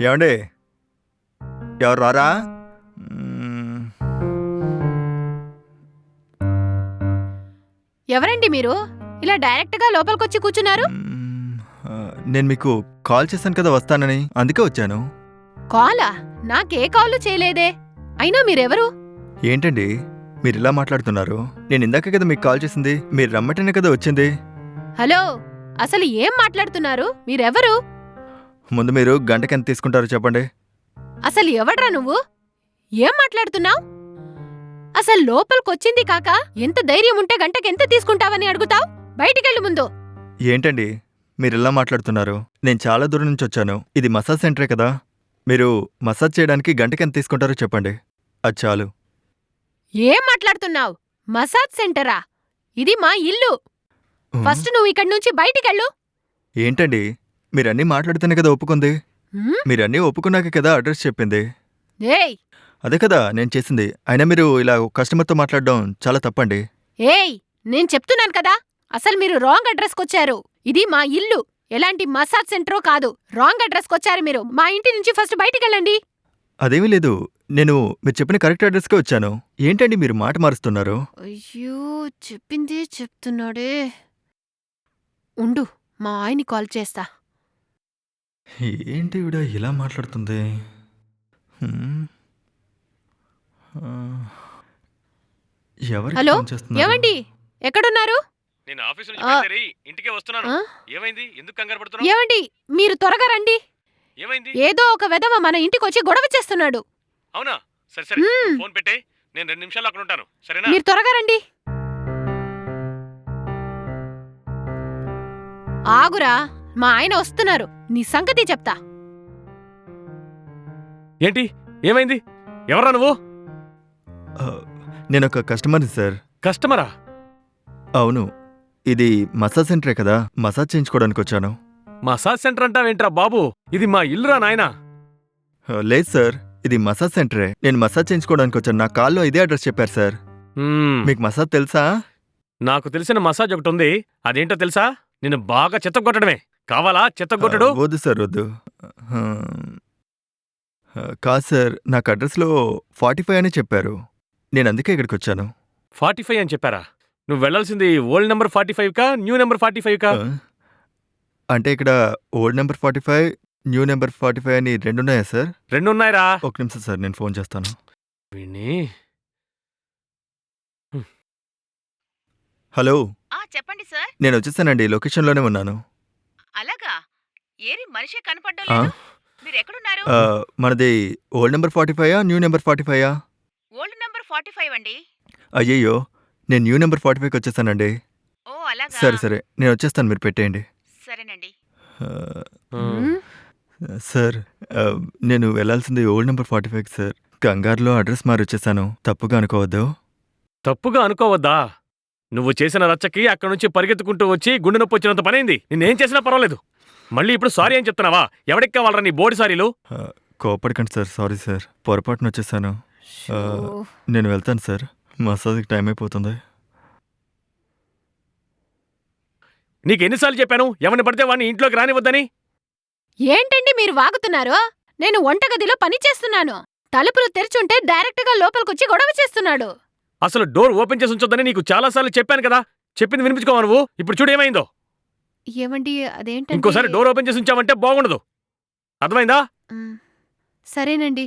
ఏమండి? ఎవరు రారా? ఎవరండి మీరు? ఇలా డైరెక్ట్ గా లోపలికొచ్చి కూర్చున్నారు? నేను మీకు కాల్ చేశాను కదా వస్తానని, అందుకే వచ్చాను. కాలా? నాకే కాల్ చేయలేదే. అయినా మీరెవరు? ఏంటండి మీరు ఇలా మాట్లాడుతున్నారు? నేను ఇందాక కదా మీకు కాల్ చేసింది, మీరు రమ్మటనే కదా వచ్చింది. హలో, అసలు ఏం మాట్లాడుతున్నారు? మీరెవరు? ముందు మీరు గంటకెంత తీసుకుంటారో చెప్పండి. అసలు ఎవడ్రా నువ్వు? ఏం మాట్లాడుతున్నావు? అసలు లోపలికొచ్చింది కాక ఎంత ధైర్యం ఉంటే గంటకెంత తీసుకుంటావని అడుగుతావు? బయటికెళ్ళు ముందు. ఏంటండి మీరు ఇలా మాట్లాడుతున్నారు? నేను చాలా దూరం నుంచి వచ్చాను. ఇది మసాజ్ సెంటరే కదా. మీరు మసాజ్ చేయడానికి గంటకెంత తీసుకుంటారో చెప్పండి, అది చాలు. ఏం మాట్లాడుతున్నావు? మసాజ్ సెంటరా? ఇది మా ఇల్లు. ఫస్ట్ నువ్వు ఇక్కడి నుంచి బయటికెళ్ళు. ఏంటండి మీరన్నీ మాట్లాడితేనే కదా ఒప్పుకుంది. హ్మ్? మీరన్నీ ఒప్పుకున్నాక కదా అడ్రస్ చెప్పింది. ఏయ్ అదే కదా నేను చేసింది. అయినా మీరు ఇలా కస్టమర్తో మాట్లాడడం చాలా తప్పండి. ఏయ్ నేను చెప్తున్నాను కదా, అసలు మీరు రాంగ్ అడ్రస్కొచ్చారు. ఇది మా ఇల్లు, ఎలాంటి మసాజ్ సెంటరో కాదు. రాంగ్ అడ్రస్కొచ్చారు మీరు. మా ఇంటి నుంచి ఫస్ట్ బయటికెళ్ళండి. అదేమీ లేదు, నేను మీరు చెప్పిన కరెక్ట్ అడ్రస్కే వచ్చాను. ఏంటండి మీరు మాట మారుస్తున్నారు? అయ్యో, చెప్పిందే చెప్తున్నాడే. ఉండు, మా ఆయన్ని కాల్ చేస్తా. ఏంటి ఈవిడ ఇలా మాట్లాడుతుంది? ఎవరికి హలో, ఫోన్ చేస్తున్నారు? ఏవండి? ఎక్కడున్నారు? నేను ఆఫీస్ నుంచి బయలుదేరి ఇంటికే వస్తున్నాను. ఆ? ఏమైంది? ఎందుకు కంగారు పడుతున్నావు? ఏవండి, మీరు త్వరగా రండి. ఏమైంది? ఏదో ఒక వెధవ మన ఇంటికొచ్చి గొడవ చేస్తున్నాడు. అవునా? సరే సరే, మ్మ్. నువ్వు ఫోన్ పెట్టే, నేను 2 నిమిషాల్లో అక్కడ ఉంటాను. సరేనా? మీరు త్వరగా రండి. ఆగురా, మా ఆయన వస్తున్నారు. నీ సంగతి చెప్తా. ఏంటి? ఏమైంది? ఎవరా నువ్వు? ఆ, నేను ఒక కస్టమర్ని సార్. కస్టమరా? అవును, ఇది మసాజ్ సెంటరే కదా, మసాజ్ చేయించుకోవడానికి వచ్చాను. మసాజ్ సెంటర్ అంటావేంట్రా బాబు? ఇది మా ఇల్లురా నాయనా. లేదు సార్, ఇది మసాజ్ సెంటరే. నేను మసాజ్ చేయించుకోవడానికి వచ్చాను. నా కాల్లో ఇదే అడ్రస్ చెప్పారు సార్. మీకు మసాజ్ తెలుసా? నాకు తెలిసిన మసాజ్ ఒకటి ఉంది. అదేంటో తెలుసా? నిన్ను బాగా చెత్తగొట్టడమే. కావాలా చెత్తగొట్టడు? వద్దు సార్, వద్దు. ఆ, కాదు సార్, నాకు అడ్రస్లో 45 అని చెప్పారు. నేను అందుకే ఇక్కడికి వచ్చాను. 45 అని చెప్పారా? నువ్వు వెళ్లాల్సింది ఓల్డ్ నెంబర్ 45 కా, న్యూ నెంబర్ 45 కా? అంటే ఇక్కడ ఓల్డ్ నెంబర్ 45, న్యూ నెంబర్ 45 అని 2 ఉన్నాయా సార్? 2 ఉన్నాయిరా. ఒక నిమిషం సార్, నేను ఫోన్ చేస్తాను. వీణ్ణి. హలో, చెప్పండి సార్. నేను వచ్చేసానండి, లొకేషన్లోనే ఉన్నాను. అలాగా? ఏరి మనిషి కనపడ్డం ఆ? లేదు. మీరు ఎక్కడున్నారు? మనది old number 45 new number 45? Old number 45 అండి. అయ్యయ్యో, నేను న్యూ నెంబర్ 45కి వచ్చేసానండి. ఓ అలాగా? సరే సరే, నేను వచ్చేస్తాను, మీరు పెట్టేయండి. సరేనండి. ఆ, హ్మ్? సార్, నేను వెళ్ళాల్సింది ఓల్డ్ నెంబర్ 45కి సార్. కంగారులో అడ్రస్ మారి వచ్చేసాను, తప్పుగా అనుకోవద్దు. తప్పుగా అనుకోవద్దా? నువ్వు చేసిన రచ్చకి అక్కడి నుంచి పరిగెత్తుకుంటూ వచ్చి గుండె నొప్పి వచ్చినంత పనైంది. నిన్నేం చేసినా పర్వాలేదు. మళ్ళీ ఇప్పుడు సారీ అని చెప్తున్నావా? ఎవడికి కావాలరా నీ బోడి సారీలు? కోపడకండి సార్, సారీ సార్, పొరపాటున వచ్చేసాను. షో. నేను వెళ్తాను సార్, మసాజ్కి టైం అయిపోతుంది. నీకెన్నిసార్లు చెప్పాను ఎవరిని పడితే వాడిని ఇంట్లోకి రానివద్దని? ఏంటండి మీరు వాగుతున్నారు? నేను వంటగదిలో పని చేస్తున్నాను. తలుపులు తెరిచుంటే డైరెక్ట్ గా లోపలికొచ్చి గొడవ చేస్తున్నాడు. అసలు డోర్ ఓపెన్ చేసి ఉంచొద్దని నీకు చాలాసార్లు చెప్పాను కదా. చెప్పింది వినిపించుకోవా నువ్వు? ఇప్పుడు చూడు ఏమైందో. ఏమండి, అదేంటంటే ఇంకోసారి డోర్ ఓపెన్ చేసి ఉంచావంటే బాగుండదు. అర్థమైందా? సరేనండి.